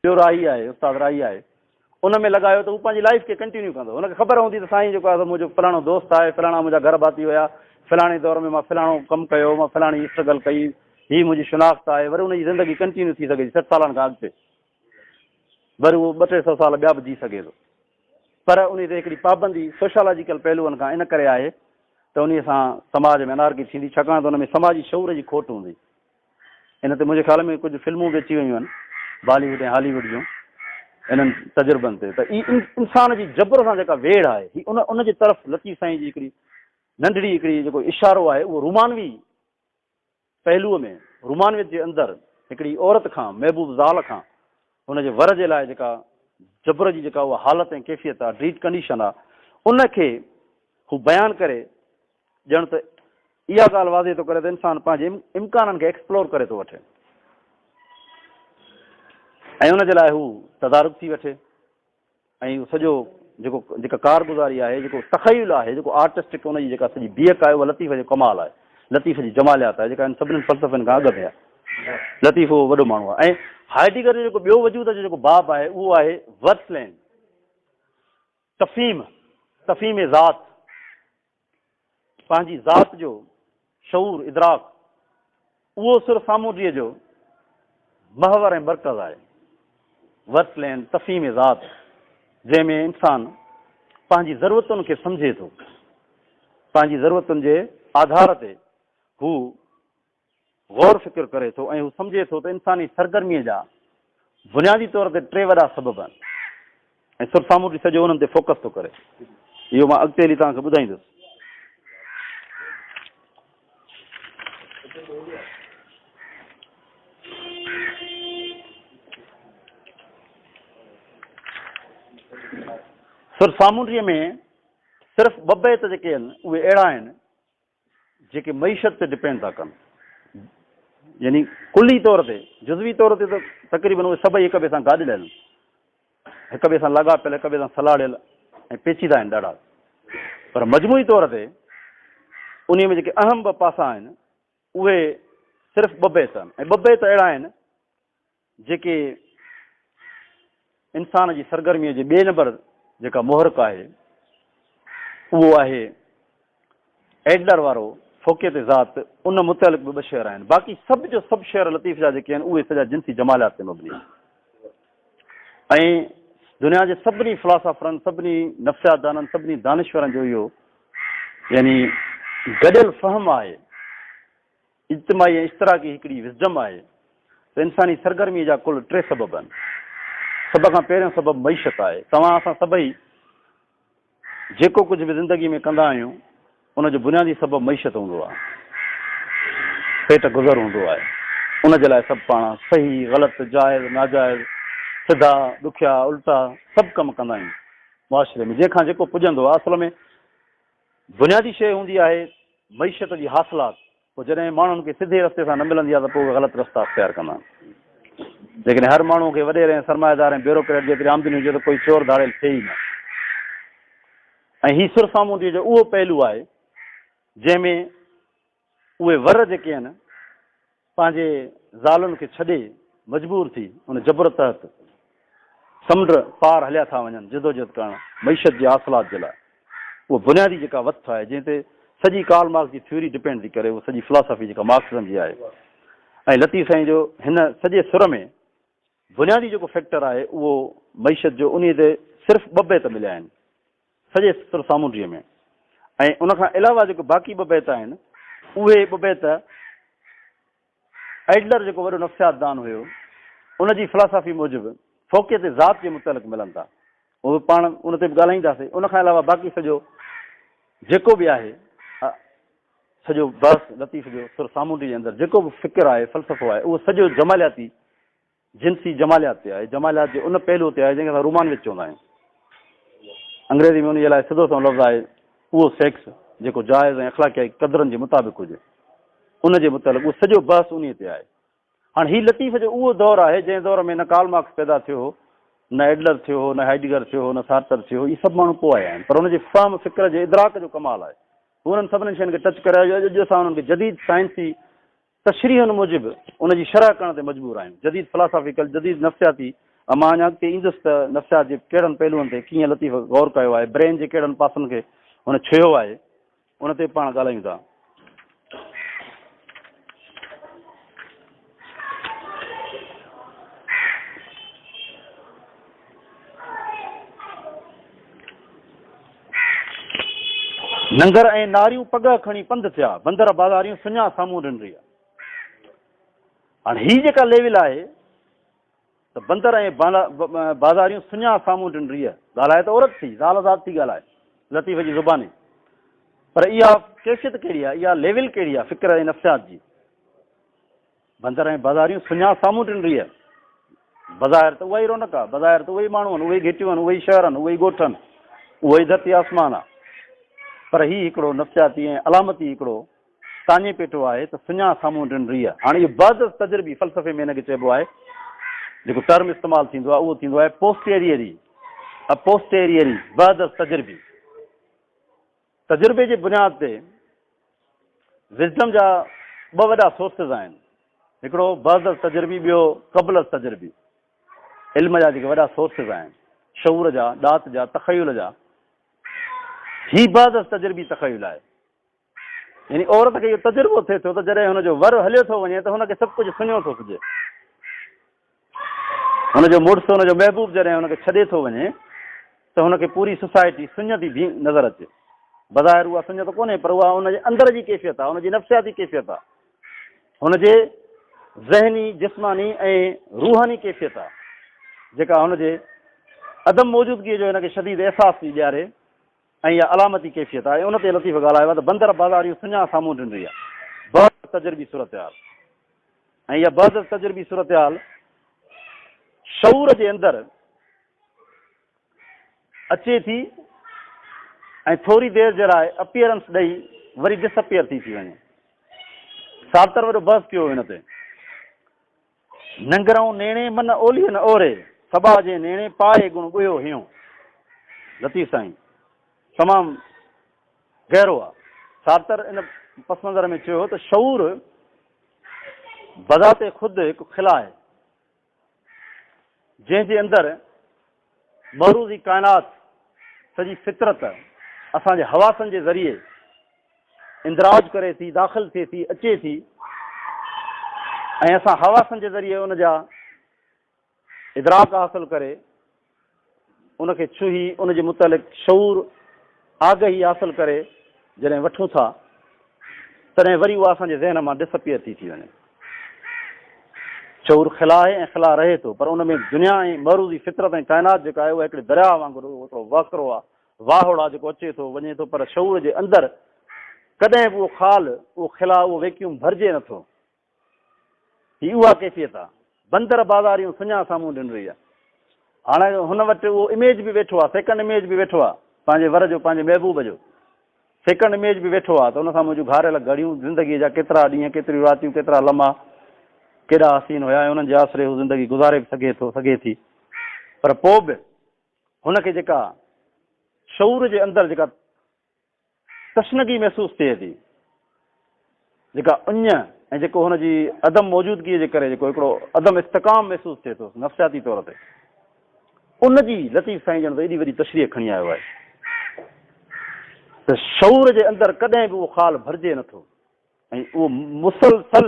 ॿियो राही आहे, उस्ताद राही आहे, उन में लॻायो त हू पंहिंजी लाइफ खे कंटिन्यू कंदो। हुनखे ख़बर हूंदी त साईं जेको आहे मुंहिंजो फलाणो दोस्त आहे, फलाणा मुंहिंजा घर भाती हुया, फलाणे दौर में मां फलाणो कमु कयो, मां फलाणी स्ट्रगल कई, हीअ मुंहिंजी शिनाख़्त आहे, वरी हुनजी ज़िंदगी कंटिन्यू थी सघे थी 60 सालनि खां अॻिते, वरी उहो 200-300 साल ॿिया बि जी सघे थो। पर उन ते हिकिड़ी पाबंदी सोशोलॉजिकल पहलुअनि खां इन करे आहे त उन सां समाज में अनारकी थींदी, छाकाणि त हुन में समाजी शऊर जी खोट हूंदी। इन ते मुंहिंजे ख़्याल में कुझु फिल्मूं बि अची वयूं आहिनि बॉलीवुड ऐं हॉलीवुड जूं इन्हनि तजुर्बनि ते। त ई इंसान जी जबर सां जेका वेड़ आहे ही उन जी तरफ़ लतीफ़ साईं जी हिकिड़ी नंढड़ी हिकिड़ी जेको इशारो आहे उहो रुमानवी पहलूअ में, रुमानवियत जे अंदरि हिकिड़ी औरत खां, महबूब ज़ाल खां, हुनजे वर जे लाइ जेका जबर जी जेका उहा हालत ऐं कैफ़ियत आहे, ड्रीट कंडीशन आहे, उनखे हू बयानु करे ॼण त इहा ॻाल्हि वाज़े थो करे त इंसानु पंहिंजे इम्काननि खे एक्सप्लोर करे थो वठे ऐं उनजे लाइ हू तदारुक थी वठे ऐं सॼो जेका कारगुज़ारी आहे, जेको तख़युल आहे, जेको आर्टिस्टिक हुनजी जेका सॼी बीहक आहे, उहा लतीफ़ जो कमाल आहे, लतीफ़ जी जमालियात आहे, जेका इन सभिनीनि फ़लसफ़नि खां अॻु आहे। लतीफ़ उहो वॾो माण्हू आहे। ऐं हाइडिगर जो जेको ॿियो वजूद जो जेको बाब आहे उहो आहे वर्सलैंड, तफ़ीम ज़ात, पंहिंजी ज़ात जो शऊर इदराक, उहो सरसामूंडीअ जो महवर ऐं मर्कज़ आहे। वर्सलैंड तफ़ीम ज़ात, जंहिंमें इंसानु पंहिंजी ज़रूरतुनि खे सम्झे थो, पंहिंजी ज़रूरतुनि जे आधार ते हू गौर फ़िक्र करे थो ऐं हू सम्झे थो त इंसानी सरगर्मीअ जा बुनियादी तौर ते 3 वॾा सबब आहिनि ऐं सरसामूंडी सॼो उन्हनि ते फोकस थो करे। इहो मां अॻिते हली तव्हांखे ॿुधाईंदुसि। सरसामूंडीअ में सिर्फ़ु 2 बैत जेके आहिनि उहे अहिड़ा आहिनि जेके मईशत ते डिपेंड था कनि, यानी कुली तौर ते, जुज़वी तौर ते त तक़रीबन उहे सभई हिक ॿिए सां गाॾियल, हिक ॿिए सां लाॻापियल, हिक ॿिए सां सलाड़ियल ऐं पेचीदा आहिनि ॾाढा, पर मजमूई तौर ते उन में जेके अहम 2 पासा आहिनि उहे सिर्फ़ु 2 बैत आहिनि ऐं 2 बैत अहिड़ा आहिनि जेके इंसान जी सरगर्मीअ जे 2 नंबर जेका मुहरक आहे उहो आहे एडलर वारो फ़ोक़ियत ज़ात, उन मुतलिक़ बि 2 शेर आहिनि। बाक़ी सभु जो सभु शेर लतीफ़ जा जेके आहिनि उहे सॼा जिनसी जमालियात ते मबनी आहिनि ऐं दुनिया जे सभिनी फ़िलासफ़रनि, सभिनी नफ़्सियातदाननि, सभिनी दानिश्वरनि जो इहो यानी गॾियल फ़हम आहे, इज्तिमाई ऐं इश्तराकी हिकिड़ी विज़डम आहे त इंसानी सरगर्मीअ जा कुल 3 सबब आहिनि। सभ खां पहिरियों सबब मईशत आहे। असां सभई जेको कुझु बि ज़िंदगी में कंदा आहियूं उनजो बुनियादी सबब मईशत हूंदो आहे, पेट गुज़र हूंदो आहे। उनजे लाइ सभु पाण सही ग़लति, जाइज़ नाजाइज़, सिधा ॾुखिया उल्टा सभु कमु कंदा आहियूं मुआशिरे में, जंहिंखां जेको पुॼंदो आहे। असल में बुनियादी शइ हूंदी आहे मईशत जी हासिलात। पोइ जॾहिं माण्हुनि खे सिधे रस्ते सां न मिलंदी आहे त पोइ ग़लति रस्ता अख़्तियार कंदा आहिनि। लेकिन हर माण्हू खे वॾेर ऐं सरमाएदार ऐं ब्यूरोक्रेट जेतिरी आमदनी हुजे त कोई चोर धाड़ियल थिए ई न। ऐं हीउ सुरसामूंडीअ जो उहो पहलू आहे जंहिंमें उहे वर जेके आहिनि पंहिंजे ज़ालुनि खे छॾे मजबूर थी उन जबर तहत समुंड पार हलिया था वञनि जिदोजहद करणु मईशत जे हासिलात जे लाइ। उहा बुनियादी जेका वथ आहे जंहिं ते सॼी कार्ल मार्क्स जी थ्योरी डिपेंड थी करे, उहा सॼी फिलासफ़ी जेका मार्क्सिज़म जी आहे। ऐं लतीफ़ साईं जो हिन सॼे सुर में बुनियादी जेको फैक्टर आहे उहो मईशत जो, उन ते सिर्फ़ु 2 बैत मिलिया आहिनि सॼे सुरसामूंडीअ में। ऐं उनखां अलावा जेको बाक़ी 2 बैत आहिनि उहे 2 बैत एडलर जेको वॾो नफ़्सियातदान हुयो उनजी फिलासफ़ी मूजिबि फ़ोक़ियत ज़ात जे मुतलिक़ मिलनि था। उहे पाण उन ते बि ॻाल्हाईंदासीं। उनखां अलावा बाक़ी सॼो जेको बि आहे सॼो बस लतीफ़ जो सुरसामूंडी जे अंदरि जेको बि फ़िक्र आहे, फ़लसफ़ो आहे, उहो सॼो जमालियाती जिनसी जमालियात ते आहे। जमालियात जे उन पहलू ते आहे जंहिंखे असां रुमानवियत चवंदा आहियूं। अंग्रेज़ी में उनजे लाइ सिधो सो लफ़्ज़ आहे उहो सेक्स जेको जाइज़ ऐं अख़लाक़ी क़दरनि जे मुताबिक़ हुजे, उनजे मुतलिक़ उहो सॼो बहस उन ते आहे। हाणे हीउ लतीफ़ जो उहो दौरु आहे जंहिं दौर में न कार्ल मार्क्स पैदा थियो हो, न एडलर थियो हो, न हाइडिगर थियो हो, न सार्टर थियो हो। इहे सभु माण्हू पोइ आया आहिनि, पर उनजे फ़हम फ़िक्र जे इदराक जो कमाल आहे। उन्हनि सभिनी शयुनि खे टच करे अॼु असां उन्हनि खे जदीद साइंसी तशरीहनि मूजिबि उनजी शरह करण ते मजबूर आहियूं। जदीद फ़िलासफ़िकल, जदीद नफ़्सियाती मां अञा अॻिते ईंदुसि त नफ़्सियात जे कहिड़नि पहलुअनि ते कीअं लतीफ़ गौर कयो आहे, ब्रेन जे कहिड़नि पासनि खे हुन छुयो आहे, उन ते पाण ॻाल्हायूं था। नंगर ऐं नारियूं पग खणी पंधु थिया, बंदर बाज़ारियूं सुञा साम्हूं ॾिनरी आहे। हाणे हीअ जेका लेवल आहे त बंदर ऐं बाज़ारियूं सुञा साम्हूं ॾिनरी आहे, ॻाल्हाए त औरत थी, ज़ाल ज़ात थी ॻाल्हाए लतीफ़ जी ज़ुबानी, पर इहा कैफ़ियत कहिड़ी आहे, इहा लेवल कहिड़ी आहे फ़िक्र ऐं नफ़्सियात जी। बंदर ऐं बाज़ारियूं सुञा साम्हूं ॾिनरी आहे। बज़ाहिर त उहा ई रौनक आहे, बज़ाहिर त उहे ई माण्हू आहिनि, उहे ई घिटियूं आहिनि, उहे ई शहर आहिनि, उहे ई ॻोठ आहिनि, उहो ई धरती आसमान आहे। पर हीउ हिकिड़ो नफ़्सियाती ऐं अलामती हिकिड़ो ताने पेटो आहे त सुञा साम्हूं ॾिनरी आहे। हाणे इहो बद तजुर्बी फ़लसफ़े में हिनखे चइबो आहे, जेको टर्म इस्तेमालु थींदो आहे उहो थींदो आहे पोस्टेरियरी, अपोस्टेरियरी, बद तजुर्बी। तजुर्बे जे बुनियाद ते विज़डम जा ॿ वॾा सोर्सिस आहिनि, हिकिड़ो बद तजुर्बी, ॿियो क़बल तजुर्बी। इल्म जा जेके वॾा सोर्सिस आहिनि, शऊर जा, ॾात जा, तख़युल जा। ही बद तजुर्बी तख़युल आहे, यानी औरत खे इहो तजुर्बो थिए थो त जॾहिं हुनजो वर हलियो थो वञे त हुनखे सभु कुझु सुञो थो सुझे। हुनजो मुड़ुसु, हुनजो महबूब जॾहिं हुनखे छॾे थो वञे त हुनखे पूरी सोसाइटी सुञ थी भी नज़र अचे। बज़ाहिर उहा सुञ त कोन्हे, पर उहा हुनजे अंदर जी कैफ़ियत आहे, हुनजी नफ़्सियाती कैफ़ियत आहे, हुनजे ज़हनी, जिस्मानी ऐं रूहानी कैफ़ियत आहे, जेका हुनजे अदम मौजूदगीअ जो हिनखे शदीद अहसास थी ॾियारे, ऐं इहा अलामती कैफ़ियत आहे। उन ते लतीफ़ ॻाल्हायो आहे त बंदर बाज़ारियूं सुञा साम्हूं ॾिनरी आहे, बद तजुर्बी सूरत हाल। ऐं इहा बद तजुर्बी सूरत हाल शऊर जे अंदरि अचे थी ऐं थोरी देरि जे लाइ अपीयरेंस ॾेई वरी डिसअपियर थी वञे। सातर वॾो बहस कयो हिन ते। नंगरऊं नेणे मन ओलीअ न ओरे, सबा जे नेणे पाए गुण ॻुयो हियो। लतीफ़ साईं तमामु गहरो आहे। सातर इन पस मंज़र में चयो त शऊर बज़ाते ख़ुदि हिकु खिला आहे, जंहिंजे अंदरि महरूज़ी काइनात, सॼी फितरत असांजे हवासनि जे ज़रिए इंदिराज करे थी, दाख़िल थिए थी, अचे थी, ऐं असां हवासनि जे ज़रिए उन जा इदराक हासिल करे उनखे छुही, उनजे मुतालिक़ शऊर आगही हासिल करे जॾहिं वठूं था, तॾहिं वरी उहा असांजे ज़हन मां डिसअपियर थी वञे। शऊर खिला आहे ऐं खिला रहे थो, पर उन में दुनिया ऐं महरूज़ी फितरत ऐं काइनात जेका आहे उहा हिकिड़े दरिया वांगुरु हिकिड़ो वाकिरो आहे, वाहोड़ आहे, जेको अचे थो वञे थो, पर शऊर जे अंदरि कॾहिं बि उहो ख़ाल, उहो खिला, उहो वैक्यूम भरिजे नथो। ही उहा कैफ़ियत आहे। बंदर बाज़ारियूं सुञा साम्हूं ॾिनरी आहे। हाणे हुन वटि उहो इमेज बि वेठो आहे, सेकेंड इमेज बि वेठो आहे पंहिंजे वर जो, पंहिंजे महबूब जो सेकेंड इमेज बि वेठो आहे, त हुन सां मुंहिंजूं घारियल घड़ियूं, ज़िंदगीअ जा केतिरा ॾींहं, केतिरियूं रातियूं, केतिरा लम्हा, केॾा हसीन हुया, ऐं हुननि जे आसिरे हू ज़िंदगी गुज़ारे बि सघे थी। पर पोइ बि हुनखे जेका शऊर जे अंदरि जेका तशनगी महसूसु थिए थी, जेका उञ ऐं जेको हुनजी अदम मौजूदगीअ जे करे जेको हिकिड़ो अदम इस्तिकाम महसूसु थिए थो नफ़्सियाती तौर ते, उनजी लतीफ़ साईं ॼण त एॾी वॾी तशरीह खणी आयो आहे त शऊर जे अंदरि कॾहिं बि उहो ख़ाल भरिजे नथो, ऐं उहो मुसलसल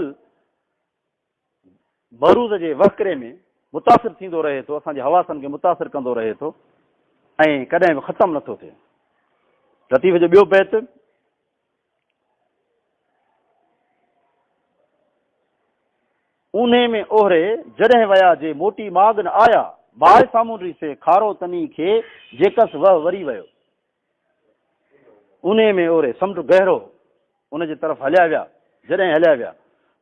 मरूज़ जे वकिरे में मुतासिर थींदो रहे थो, असांजे हवासनि खे मुतासिर कंदो रहे थो, ऐं कॾहिं बि ख़तमु नथो थिए। लतीफ़ जो ॿियो बैत, ऊन्हे में ओहरे जॾहिं विया जे मोटी माग न आया, बाहि सामूंडी से खारो तनी खे जेकस वह वरी वियो। ऊन्हे में ओहरे समुंड गहरो, उनजे तरफ़ हलिया विया, जॾहिं हलिया विया,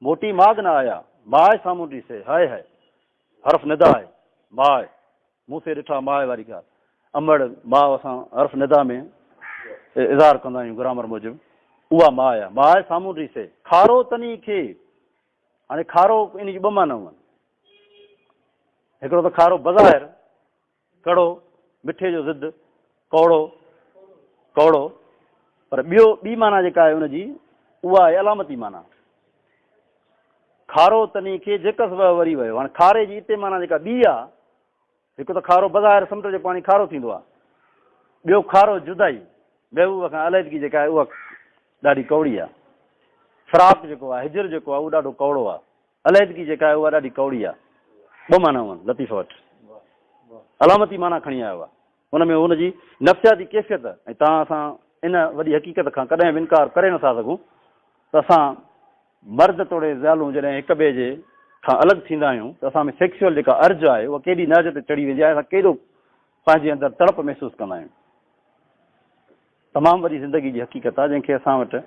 मोटी माग न आया, बाहि सामूंडी से, हाय हाय हर्फ़ निदा आहे, माए मूं से ॾिठा माए वारी ॻाल्हि, अमड़ माउ असां हर्फ़ निदा में इज़हार कंदा आहियूं ग्रामर मूजिबि, उहा माउ आहे। माए सामूंडी से खारो तनी खे, हाणे खारो इन जी ॿ माना आहिनि, हिकिड़ो त खारो बज़ाहिर कड़ो, मिठे जो ज़िद, कौड़ो कौड़ो, पर ॿी माना जेका आहे हुनजी उहा आहे अलामती माना। खारो तनी खे जेकस वरी वियो, हाणे खारे जी हिते माना जेका ॿी आहे हिकु त खारो बज़ाहिर समुंड जो पाणी खारो थींदो आहे, ॿियो खारो जुदाई महबूब खां अलहदगी जेका आहे उहा ॾाढी कौड़ी आहे। फ़राक़ जेको आहे, हिजर जेको आहे उहो ॾाढो कौड़ो आहे, अलहदगी जेका आहे उहा ॾाढी कौड़ी आहे। ॿ माना आहिनि लतीफ़ वटि, अलामती माना खणी आयो आहे, हुन में हुनजी नफ़्सियाती कैफ़ियत। ऐं तव्हां असां इन वॾी हक़ीक़त खां कॾहिं बि इनकार करे नथा सघूं त असां मर्द तोड़े ज़ालूं जॾहिं हिक ॿिए जे खां अलॻि थींदा आहियूं त असां में सेक्सुअल जेका अर्ज आहे उहा केॾी नज ते चढ़ी वेंदी आहे, असां केॾो पंहिंजे अंदरि तड़प महसूसु कंदा आहियूं। तमामु वॾी ज़िंदगी जी हक़ीक़त आहे जंहिंखे असां वटि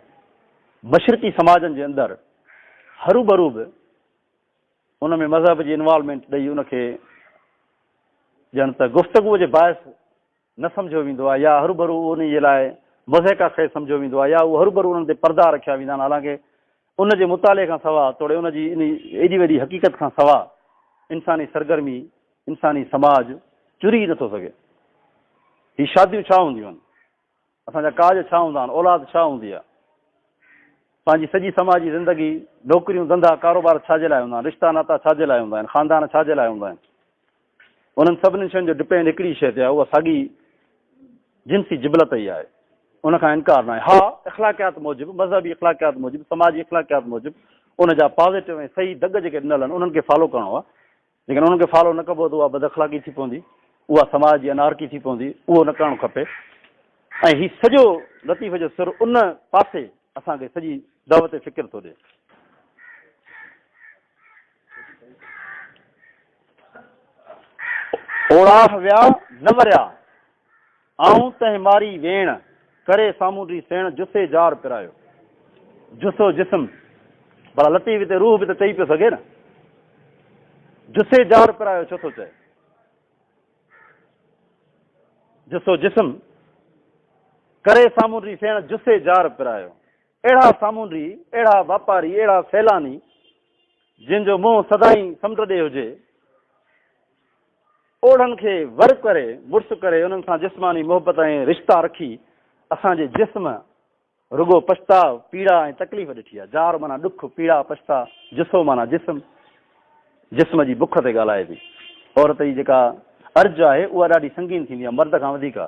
मशरक़ी समाजनि जे अंदरि हरू भरू बि उन में मज़हब जी इनवॉल्वमेंट ॾेई उनखे ॼण त गुफ़्तगूअ जे बाहिस न सम्झो वेंदो आहे, या हरू भरू उन जे लाइ मज़हका खे सम्झो वेंदो आहे, या उहो हरू भरू उन्हनि ते पर्दा रखिया वेंदा आहिनि। हालांकि उन जे मुताले खां सवाइ तोड़े उन जी इन एॾी वॾी हक़ीक़त खां सवाइ इंसानी सरगर्मी, इंसानी समाज चुरी नथो सघे। हीअ शादियूं छा हूंदियूं आहिनि, असांजा काज छा हूंदा आहिनि, औलाद छा हूंदी आहे, पंहिंजी सॼी समाजी ज़िंदगी, नौकिरियूं धंधा कारोबार छाजे लाइ हूंदा आहिनि, रिश्ता नाता छाजे लाइ हूंदा आहिनि, ख़ानदान छाजे लाइ हूंदा आहिनि। उन्हनि सभिनी शयुनि जो डिपेंड हिकिड़ी शइ ते आहे, उहा साॻी जिन्सी जिबलत ई आहे, उनखां इनकार न आहे। हा, इख़्लाक़ियात मूजिबि, मज़हबी इख़्लाक़ियात मूजिबि, समाजी इख़्लाक़ियात मूजिबि उन जा पॉज़िटिव ऐं सही दग जेके ॾिनल आहिनि उन्हनि खे फॉलो करिणो आहे। लेकिन उन्हनि खे फॉलो न कबो त उहा बद अख़लाक़ी थी पवंदी, उहा समाज जी अनारकी थी पवंदी, उहो न करणु खपे। ऐं हीउ सॼो लतीफ़ जो सुर उन पासे असांखे सॼी दावत फ़िक्र थो ॾिए। ओड़ा विया न मरिया आऊं तंहिं मारी वेण करे सामूंडी सेण जुसे जार पिरायो। जुसो जिस्म, भला लतीफ़ हिते रूह बि त चई पियो सघे न, जुसे जार पिरायो छो थो चए? जुसो जिस्म करे सामूंडी सेण जुसे जार पिरायो। अहिड़ा सामूंडी, अहिड़ा वापारी, अहिड़ा सैलानी जिन जो मुंहुं सदाई समुंड ॾे हुजे, ओढ़नि खे वर करे मुड़ुस करे उन्हनि सां जिस्मानी मोहबत ऐं रिश्ता रखी असांजे जिस्म रुगो पछताव, पीड़ा ऐं तकलीफ़ ॾिठी आहे। जार माना ॾुख, पीड़ा, पछता, जुसो माना जिस्म, जिस्म जी बुख ते ॻाल्हाए थी। औरत जी जेका अर्ज आहे उहा ॾाढी संगीन थींदी आहे, मर्द खां वधीक।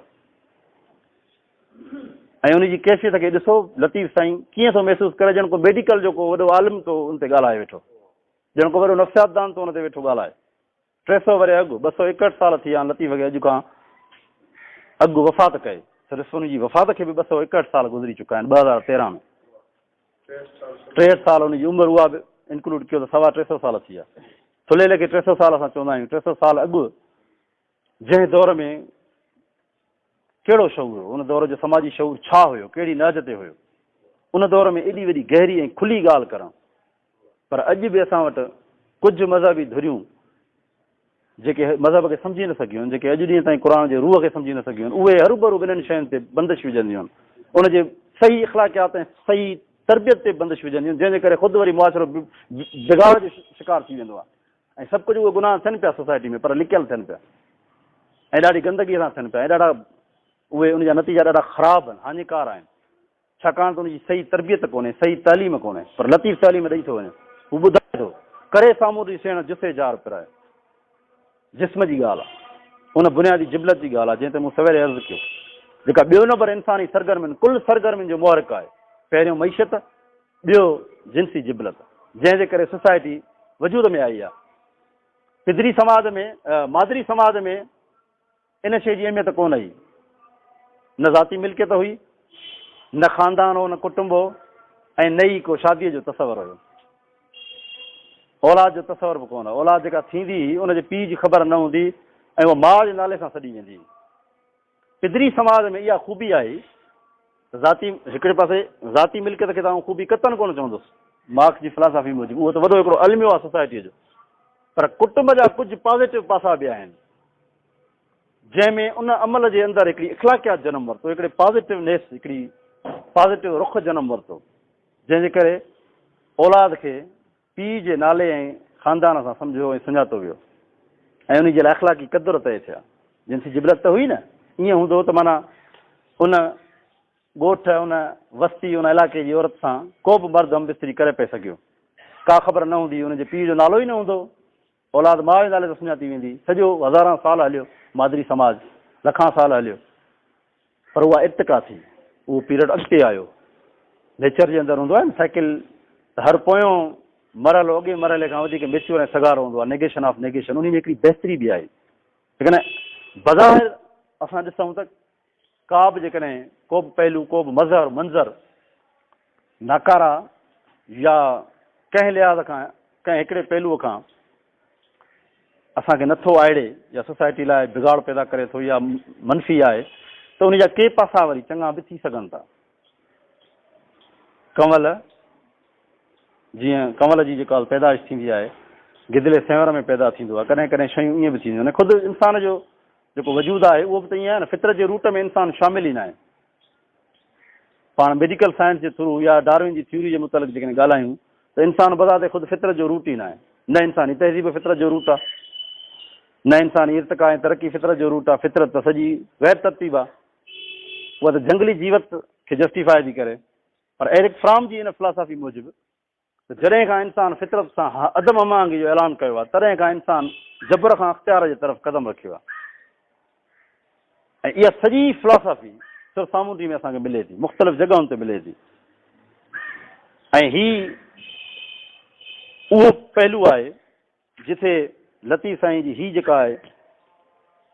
ऐं उनजी कैफ़ियत खे ॾिसो लतीफ़ साईं कीअं थो महसूसु करे, ॼण को मेडिकल जो को वॾो आलिम थो उन ते ॻाल्हाए वेठो, ॼण को वॾो नफ़्सियातदान थो उन ते वेठो ॻाल्हाए। 300 वरे अॻु, 261 साल थी विया लतीफ़ खे अॼु खां अॻु वफ़ात कए। सिर्फ़ु उनजी वफ़ात खे बि 261 साल गुज़री चुका आहिनि। 2013 में 63 साल उनजी उमिरि, उहा बि इंक्लूड कयो त 325 साल थी विया। थुलेले खे 300 साल असां चवंदा आहियूं। 300 साल अॻु जंहिं दौर में कहिड़ो शऊर हो, उन दौर जो समाजी शऊर छा हुयो, कहिड़ी नज ते हुयो, उन दौर में एॾी वॾी गहरी ऐं खुली ॻाल्हि करणु। पर अॼु बि असां वटि कुझु मज़हबी धुरियूं जेके मज़हब खे सम्झी न सघियूं आहिनि, जेके अॼु ॾींहं ताईं क़ुर जे रूह खे सम्झी न सघियूं आहिनि, उहे हरू भरू ॿिन्हिनि शयुनि ते बंदिश विझंदियूं आहिनि। उनजे सही इख़्लाक़ियात ऐं सही तरबियत ते बंदिश विझंदियूं आहिनि, जंहिंजे करे ख़ुदि वरी मुआशिरो बिगाड़ जो शिकार थी वेंदो आहे। ऐं सभु कुझु उहे गुनाह थियनि पिया सोसाइटी में, पर लिकियल थियनि पिया ऐं ॾाढी गंदगीअ सां थियनि पिया, ऐं ॾाढा उहे उनजा नतीजा ॾाढा ख़राबु आहिनि, हानिकार आहिनि, छाकाणि त उनजी सही तरबियत कोन्हे, सही तालीम कोन्हे। पर लतीफ़ तालीम ॾेई थो वञे, हू ॿुधाए थो करे साम्हूं ॾिसण जुसे जार पिराए। जिस्म जी ॻाल्हि आहे, उन बुनियादी जिबलत जी ॻाल्हि आहे जंहिं ते मूं सवेरे अर्ज़ु कयो, जेका ॿियो नंबर इंसानी सरगर्मियुनि, कुल सरगर्मियुनि जो मुहरिक आहे। पहिरियों मईशत, ॿियो जिन्सी जिबलत, जंहिंजे करे सोसाइटी वजूद में आई आहे। पिदरी समाज में, मादरी समाज में इन शइ जी अहमियत कोन हुई, न ज़ाती मिल्कियत हुई, न ख़ानदान हो, न कुटुंब हो, ऐं न ई को शादीअ जो तसवर हुयो। औलाद जो तसवर बि कोन हो। औलाद जेका थींदी हुई उनजे पीउ जी ख़बर न हूंदी ऐं उहा माउ जे नाले सां सॾी वेंदी। पिदरी समाज में इहा ख़ूबी आहे त ज़ाती, हिकिड़े पासे ज़ाती मिल्कियत खे तव्हां ख़ूबी कतन कोन चवंदुसि, मार्क्स जी फिलासफ़ी मूजिबि, उहो त वॾो हिकिड़ो अलमियो आहे सोसाइटीअ जो। पर कुटुंब जा कुझु पॉज़िटिव पासा बि आहिनि, जंहिंमें उन अमल जे अंदरि हिकिड़ी इख़्लाक़ियात जनम वरितो, हिकिड़े पॉज़िटिवनेस, हिकिड़ी पॉज़िटिव रुख जनम वरितो, जंहिंजे करे औलाद खे पीउ जे नाले ऐं ख़ानदान सां सम्झो ऐं सुञातो वियो ऐं उन जे लाइ अख़लाक़ी क़दुर तय थिया। जिनसी जिबलत त हुई न, ईअं हूंदो त माना उन ॻोठ, उन वस्ती, उन इलाइक़े जी औरत सां को बि मर्द हम बिस्तरी करे पए सघियो, का ख़बर न हूंदी, हुनजे पीउ जो नालो ई न हूंदो, औलाद माउ जे नाले ते सुञाती वेंदी। सॼो हज़ारां साल हलियो मादरी समाज, लखां साल हलियो, पर उहा इर्तिका थी, उहो पीरियड अॻिते आयो। नेचर जे अंदरि हूंदो आहे न साइकिल, हर पोयों मरहलो अॻे मरहले खां वधीक मेच्योर ऐं सगारो हूंदो आहे, नेगेशन ऑफ नेगेशन। उन में हिकिड़ी बहितरी बि आहे। लेकिन बज़ाहिर असां ॾिसूं त का बि जेकॾहिं को बि पहलू, को बि मज़हर मंज़र नाकारा या कंहिं लिहाज़ खां, कंहिं हिकिड़े पहलूअ खां असांखे नथो आड़े या सोसाइटी लाइ बिगाड़ पैदा करे थो या मनफ़ी आहे, त उन जा के पासा वरी चङा बि थी सघनि था। कंवल, जीअं कंवल जी जेका पैदाइश थींदी आहे, गिदले सेंवर में पैदा थींदो आहे, कॾहिं कॾहिं शयूं ईअं बि थींदियूं आहिनि। ख़ुदि इंसान जो जेको वजूद आहे उहो बि त ईअं आहे न, फितरत जे रूट में इंसानु शामिल ई न आहे। पाण मेडिकल साइंस जे थ्रू या डार्विन जी थ्योरी जे मुतालिक़ जेकॾहिं ॻाल्हायूं त इंसानु बज़ाते ख़ुदि फितरत जो रूट ई न आहे। न इंसानी तहज़ीब फितरत जो रूट आहे, न इंसानी इर्तिका ऐं तरक़ी फितरत जो रूट आहे। फितरत त सॼी गैर तरतीब आहे, उहा त जंगली जीवत खे जस्टिफाई थी करे। पर एरिक फ्राम जी इन फिलासफ़ी मूजिबि जॾहिं खां इंसानु फितरत सां अदम अमांगी जो ऐलान कयो आहे, तॾहिं खां इंसानु जबर खां अख़्तियार जे तरफ़ क़दम रखियो आहे। ऐं इहा सॼी फिलासफ़ी सरसामूंडी में असांखे मिले थी, मुख़्तलिफ़ जॻहियुनि ते मिले थी। ऐं ही उहो पहलू आहे जिथे लतीफ़ साईं जी ही जेका आहे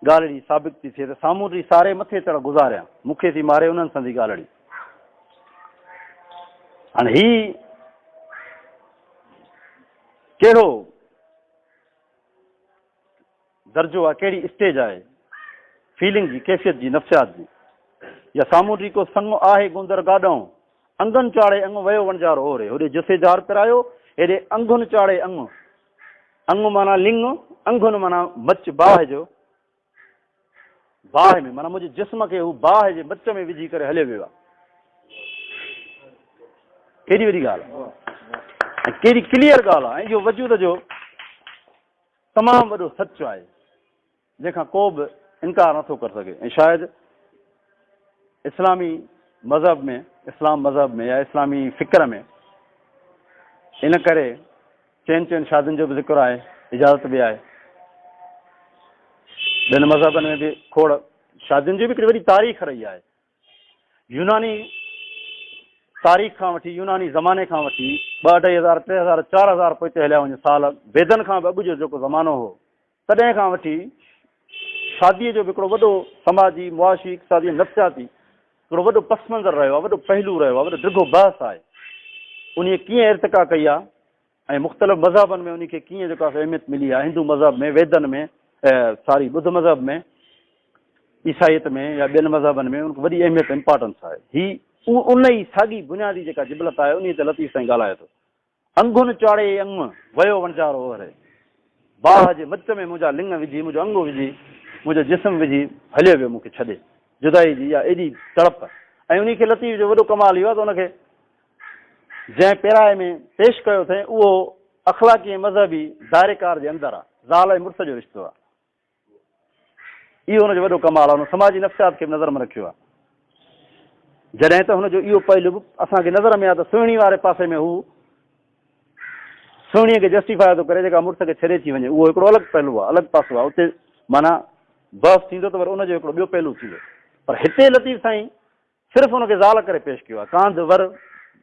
ॻाल्हि साबित थी थिए त सामूंडी सारे मथे चढ़ गुज़ारिया, मूंखे थी मारे उन्हनि सां जी ॻाल्हि। हाणे ही कहिड़ो दर्जो आहे, कहिड़ी स्टेज आहे फीलिंग जी, कैफ़ियत जी, नफ़्सियात जी। या सामूंडी को संग आहे गुंदर गाॾऊं, अंगनि चाढ़े अंग वियो वणजारो ओरे, होॾे जुसे जार पिरायो, हेॾे अंगुनि चाढ़े अंग। अंग माना लिंग, अंगुनि माना मच बाहि जो, बाहि में माना मुंहिंजे जिस्म खे हू बाहि जे मच में विझी करे हलियो वियो आहे। केॾी वॾी ॻाल्हि आहे ऐं केॾी क्लियर ॻाल्हि आहे। ऐं इहो वजूद जो तमामु वॾो सच आहे जंहिंखां को बि इनकार नथो करे सघे। ऐं शायदि इस्लामी मज़हब में, इस्लाम मज़हब में या इस्लामी फ़िक्र में इन करे चइनि शादियुनि जो बि ज़िक्र आहे, इजाज़त बि आहे। ॿियनि मज़हबनि में बि खोड़ शादियुनि जी बि हिकिड़ी वॾी तारीख़ रही आहे। यूनानी तारीख़ खां वठी, यूनानी ज़माने खां वठी 2-2,000, 3,000, 4,000 पोइ ते हलिया वञे साल, वेदनि खां बि अॻु जो जेको ज़मानो हो, तॾहिं खां वठी शादीअ जो बि हिकिड़ो वॾो समाजी, मुआशी, इक़्तिसादी, नफ़्सियाती हिकिड़ो वॾो पस मंज़र रहियो आहे, वॾो पहलू रहियो आहे, वॾो डिघो बहस आहे। उन कीअं इर्तिका कई आहे ऐं मुख़्तलिफ़ मज़हबनि में उनखे कीअं जेका अहमियत मिली आहे। हिंदू मज़हब में, वेदनि में, बुद्ध मज़हब में, ईसाईत में या ॿियनि मज़हबनि में उनखे वॾी अहमियत, इम्पोर्टेंस आहे। ही उन ई साॻी बुनियादी जेका जिबलत आहे उन ते लतीफ़ साईं ॻाल्हाए थो। अंगुनि चाढ़े अंग वियो वणजारो ओरे, बाहि जे मच में मुंहिंजा लिंग विझी, मुंहिंजो अंग विझी, मुंहिंजो जिस्म विझी हलियो वियो मूंखे छॾे, जुदाई जी या एॾी तड़प। ऐं उन खे लतीफ़ जो वॾो कमाल इहो आहे त उनखे जंहिं पैराए में पेश कयो अथई उहो अख़लाक़ी ऐं मज़हबी दायरेकार जे अंदरि आहे, ज़ाल ऐं मुड़ुस जो रिश्तो आहे। इहो हुनजो वॾो कमाल आहे। हुन समाजी नफ़्सियात खे बि नज़र में रखियो आहे। जॾहिं त हुनजो इहो पहलू बि असांखे नज़र में आहे त सुहिणी वारे पासे में हू सुहिणीअ खे जस्टिफाई थो करे जेका मुड़ुस खे छॾे थी वञे, उहो हिकिड़ो अलॻि पहलू आहे, अलॻि पासो आहे। उते माना बहस थींदो त वरी उनजो हिकिड़ो ॿियो पहलू थींदो। पर हिते लतीफ़ साईं सिर्फ़ु हुनखे ज़ाल करे पेश कयो आहे, कांध वर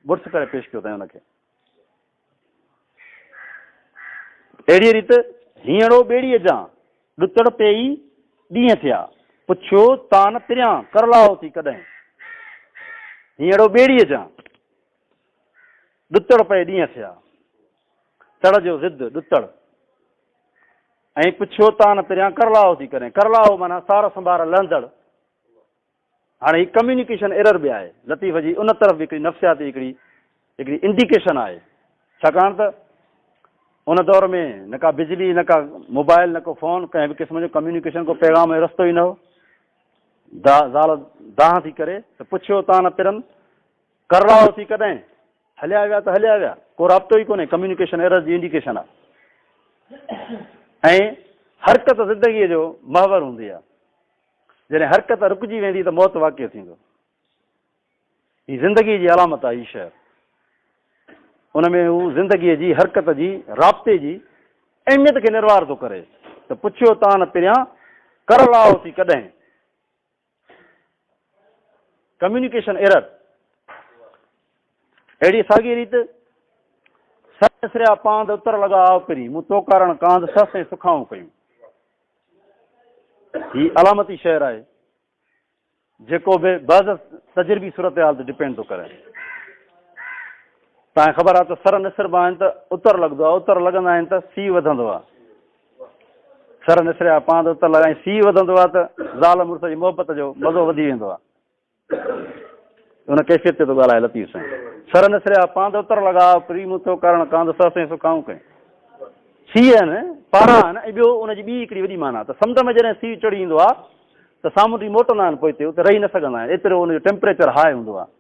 मुड़ुस करे पेश कयो अथई हुनखे। अहिड़ी रीति हींअरो ॿेड़ीअ जा ॾुतड़ पेई ॾींहं थिया, पुछियो तान तिरियां करलाओ थी कॾहिं। हींअरो ॿेड़ीअ जा ॾुतड़ पए ॾींहं थिया, तड़ जो ज़िद ॾुतड़, ऐं पुछियो तान तिरियां करलाओ थी कॾहिं। करलाओ माना सार संभार लहंदड़। हाणे ही कम्यूनिकेशन एरर बि आहे लतीफ़ जी, उन तरफ़ बि हिकिड़ी नफ़्सियाती हिकिड़ी इंडिकेशन आहे। छाकाणि त उन दौर में न का बिजली, न का मोबाइल, न को फ़ोन, कंहिं बि क़िस्म जो कम्यूनिकेशन को पैगाम जो रस्तो ई न हो। ज़ाल दाह थी करे त पुछियो तान तिरनि, करलाओ थी कॾहिं, हलिया विया त हलिया विया, को राब्तो ई कोन्हे। कम्यूनिकेशन एरर जी इंडिकेशन आहे। ऐं हरकत ज़िंदगीअ जो महवर हूंदी आहे। जॾहिं हरकत रुकिजी वेंदी त मौत वाक़िअ थींदो। हीअ ज़िंदगी जी अलामत आहे। हीअ शइ उन में हू ज़िंदगीअ जी हरकत जी, राब्ते जी अहमियत खे निर्वार थो करे त पुछियो तव्हां न पहिरियां कर लाओसीं कॾहिं कम्युनिकेशन एरर अहिड़ी साॻी रीति सरिया पांद उतर लॻाओ पहिरीं मूं तो कारण कांद सस ऐं सुखाऊं कयूं ही अलामती शहर आहे जेको बि बज़ तजुर्बी सूरत हाल ते डिपेंड थो करे तव्हांखे ख़बर आहे त सर निसरबा आहिनि त उतर लॻंदो आहे उतर लॻंदा आहिनि त सीउ वधंदो आहे सर निसरिया पांद उतर लॻाई सीउ वधंदो आहे त ज़ाल मुड़ुस जी मोहबत जो मज़ो वधी वेंदो आहे उन कैफ़ियत ते थो ॻाल्हाए लतीफ़ साईं सर निसरिया पांद उतर लॻाओ प्री मूं तो कारण कांद सस ऐं सुखाऊं कयूं सीउ आहिनि पारा आहिनि ऐं ॿियो उनजी ॿी हिकिड़ी वॾी माना त समुंड में जॾहिं सीउ चढ़ी ईंदो आहे त सामुंडी मोटंदा आहिनि पोइ हिते उते रही न सघंदा आहिनि एतिरो उनजो टेम्परेचर हाई हूंदो आहे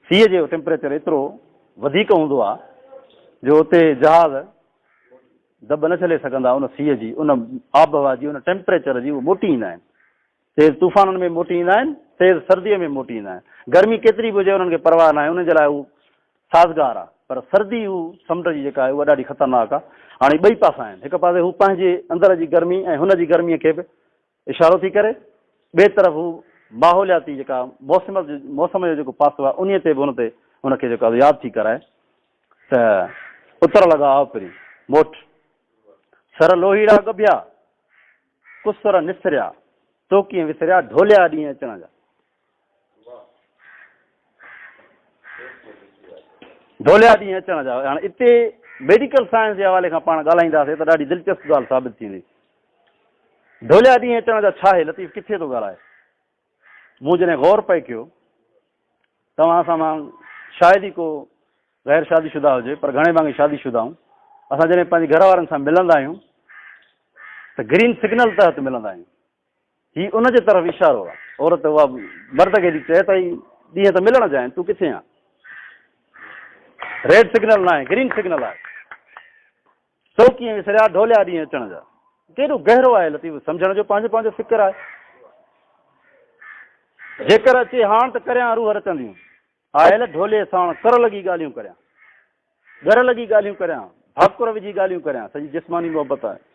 सीउ जो टेम्परेचर एतिरो वधीक हूंदो आहे जो उते जहाज़ दॿ न छॾे सघंदा उन सीउ जी उन आबहवा जी उन टेम्परेचर जी उहे मोटी ईंदा आहिनि तेज़ तूफ़ाननि में मोटी ईंदा आहिनि तेज़ सर्दीअ में मोटी ईंदा आहिनि गर्मी केतिरी बि हुजे उन्हनि खे परवाह न आहे उनजे लाइ हू साज़गार आहे पर सर्दी हू समुंड जी जेका आहे उहा ॾाढी ख़तरनाक आहे हाणे ॿई पासा आहिनि हिकु पासे हू पंहिंजे अंदर जी गर्मी ऐं हुन जी गर्मीअ खे बि इशारो थी करे ॿिए तरफ़ हू माहौलियाती जेका मौसम जो जेको पासो आहे उन ते बि हुनखे जेका यादि थी कराए त उतर लॻाओ पहिरीं मोट सर लोहीड़ा गबिया कुसर निसरिया तो कीअं विसरिया ढोलिया ॾींहं अचण जा ढोलिया ॾींहं अचण जा हाणे हिते मेडिकल साइंस जे हवाले खां पाण ॻाल्हाईंदासीं त ॾाढी दिलचस्प ॻाल्हि साबित थींदी ढोलिया ॾींहं अचण जा छा आहे लतीफ़ किथे थो ॻाल्हाए मूं जॾहिं गौर पए कयो तव्हां सां मां शायदि ई को गैर शादीशुदा हुजे पर घणे भाङे शादीशुदा आहियूं असां जॾहिं पंहिंजे घर वारनि सां मिलंदा आहियूं त ग्रीन सिग्नल तहत मिलंदा आहियूं हीउ उनजे तरफ़ इशारो आहे औरत उहा मर्द खे चए त ॾींहं त मिलण जा आहिनि तूं किथे आहे रेड सिग्नल न आहे ग्रीन सिग्नल आहे तो कीअं विसरिया ढोलिया ॾींहं अचण जा केॾो गहरो आहे लतीफ़ सम्झण जो पंहिंजो पंहिंजो फ़िक्र आहे जेकर अचे हाण त करियां रूह रचंदियूं आयल ढोले साण कर लॻी ॻाल्हियूं करियां घर लॻी ॻाल्हियूं करियां भाकुर विझी ॻाल्हियूं करियां सॼी जिस्मानी मोहबत आहे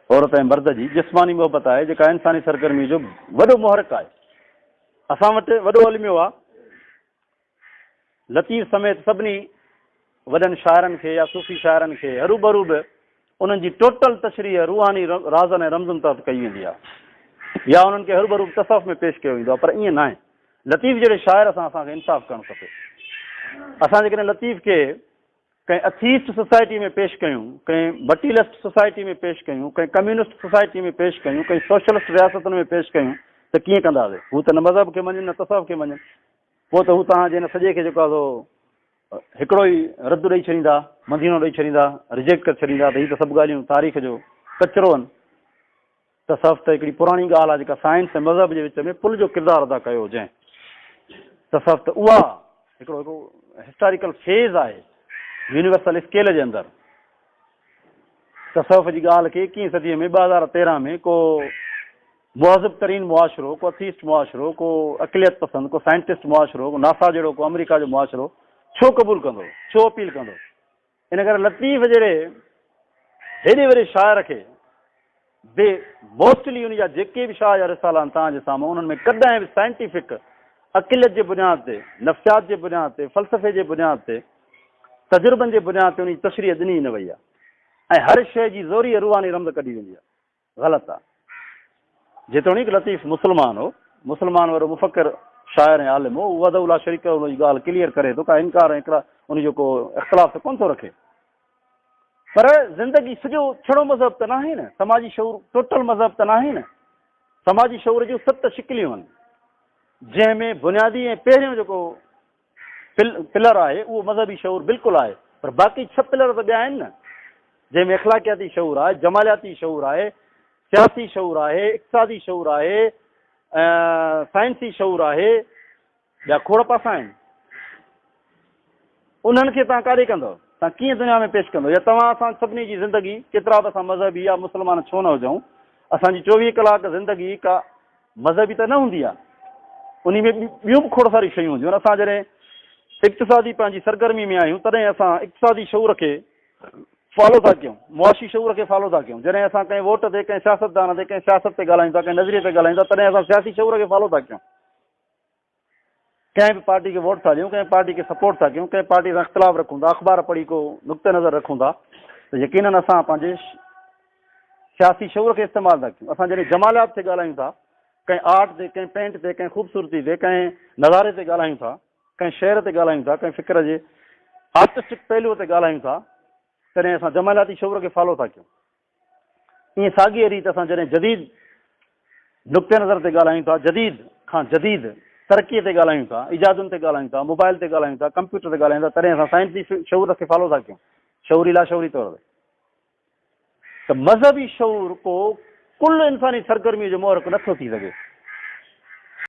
औरत ऐं मर्द जी जिस्मानी मोहबत आहे जेका इंसानी सरगर्मी जो वॾो मुहरक आहे असां वटि वॾो अलमियो आहे लतीफ़ समेत सभिनी वॾनि शाइरनि खे या सूफ़ी शाइरनि खे हरूभरू बि उन्हनि जी टोटल तशरीह रूहानी राज़नि ऐं रमज़नि तहत कई वेंदी आहे या उन्हनि खे हरूभरू तसफ़ में पेश कयो वेंदो आहे पर ईअं न आहे लतीफ़ जहिड़े शाइर सां असांखे इंसाफ़ करणु खपे असां जेकॾहिं लतीफ़ खे कंहिं अथीस्ट सोसाइटी में पेश कयूं कंहिं मटीरियलिस्ट सोसाइटी में पेश कयूं कंहिं कम्यूनिस्ट सोसाइटी में पेश कयूं कंहिं सोशलिस्ट रियासतुनि में पेश कयूं त कीअं कंदासीं हू त न मज़हब खे मञनि न तसफ़ खे मञनि पोइ त हू तव्हांजे हिन सॼे खे जेको आहे सो हिकिड़ो ई रद्द ॾेई छॾींदा मदीनो ॾेई छॾींदा रिजेक्ट करे छॾींदा त हीअ त सभु ॻाल्हियूं तारीख़ जो कचिरो आहिनि तसफ़ त हिकिड़ी पुराणी ॻाल्हि आहे जेका साइंस ऐं मज़हब जे विच में पुल जो किरदारु अदा कयो जंहिं तसफ़ त उहा हिकिड़ो हिस्टोरिकल फेज़ आहे यूनिवर्सल स्केल जे अंदरि तसफ़ जी ॻाल्हि खे 21वीं सदीअ में 2013 में को मुहज़िब तरीन मुआशिरो को अथीस्ट मुआशिरो को अक़लियत पसंदि को साइंटिस्ट मुआशिरो को नासा जहिड़ो को अमेरिका जो मुआशिरो छो क़बूल कंदो छो अपील कंदो इन करे लतीफ़ जहिड़े हेॾे वॾे शाइर खे मोस्टली उन जा जेके बि शाह जा रिसाला आहिनि तव्हांजे साम्हूं उन्हनि में कॾहिं बि साइंटिफिक अक़लियत जे बुनियाद ते नफ़्सियात जे बुनियाद ते फ़लसफ़े जे बुनियाद ते तजुर्बनि जे बुनियाद ते उन जी तशरीह ॾिनी न वई आहे ऐं हर शइ जी ज़ोरी रूहानी रमज़ कढी वेंदी आहे ग़लति आहे जेतोणीकि लतीफ़ मुस्लमान हो मुस्लमान वारो मुफ़क्किर शाइर ऐं आलिम हो उहा वदउला शरीक उनजी ॻाल्हि क्लियर करे थो का इनकार ऐं हिकिड़ा उनजो को इख़्तिलाफ़ त कोन थो रखे पर ज़िंदगी सॼो छड़ो मज़हब त न आहे न समाजी शऊर टोटल मज़हब त न आहे न समाजी शऊर जूं 7 शिकिलियूं आहिनि जंहिंमें बुनियादी ऐं पहिरियों जेको पिलर आहे उहो मज़हबी शऊर बिल्कुलु आहे पर बाक़ी 6 पिलर त ॿिया आहिनि न जंहिंमें इख़्लाक़ियाती शऊर आहे जमालियाती शऊर आहे सियासी शऊर आहे इक़्तिसादी शऊर आहे साइंसी शऊर आहे ॿिया खोड़ पासा आहिनि उन्हनि खे तव्हां काॾे कंदव तव्हां कीअं दुनिया में पेश कंदव या तव्हां असां सभिनी जी ज़िंदगी केतिरा बि असां मज़हबी या मुस्लमान छो न हुजूं असांजी 24 कलाक ज़िंदगी का मज़हबी त न हूंदी आहे उन में ॿियूं बि खोड़ सारी शयूं हूंदियूं आहिनि असां जॾहिं इक़्तिसादी पंहिंजी सरगर्मी में आहियूं तॾहिं असां इक़्तिसादी शऊर खे फॉलो था कयूं, मुआशी शऊर खे फॉलो था कयूं। जॾहिं असां कंहिं वोट ते, कंहिं सियासतदान ते, कंहिं सियासत ते ॻाल्हायूं था, कंहिं नज़रिए ते ॻाल्हायूं था, तॾहिं असां सियासी शऊर खे फॉलो था कयूं। कंहिं बि पार्टी खे वोट था ॾियूं, कंहिं पार्टी खे सपोर्ट था कयूं, कंहिं पार्टी सां इख़्तिलाफ़ रखूं था, अख़बार पढ़ी को नुक़्ते नज़र रखूं था, त यकीननि असां पंहिंजे सियासी शऊर खे इस्तेमालु था कयूं। असां जॾहिं जमालियात ते ॻाल्हायूं था, कंहिं आर्ट ते, कंहिं पेंट ते, कंहिं ख़ूबसूरती ते, कंहिं नज़ारे ते ॻाल्हायूं था, कंहिं शहर ते ॻाल्हायूं था, कंहिं फ़िक्र जे आर्टिस्टिक पहलूअ ते ॻाल्हायूं था, तॾहिं असां जमालियाती शऊर खे फॉलो था कयूं। ईअं साॻीअ रीति असां जॾहिं जदीद नुक़्ते नज़र ते ॻाल्हायूं था, जदीद खां जदीद तरक़ीअ ते ॻाल्हायूं था, इजादुनि ते ॻाल्हायूं था, मोबाइल ते ॻाल्हायूं था, कंप्यूटर ते ॻाल्हायूं था, तॾहिं असां साइंसी शऊर खे फॉलो था कयूं, शऊरी लाशऊरी तौर ते। त मज़हबी शऊर को कुल इंसानी सरगर्मी जो मुहरक नथो थी सघे।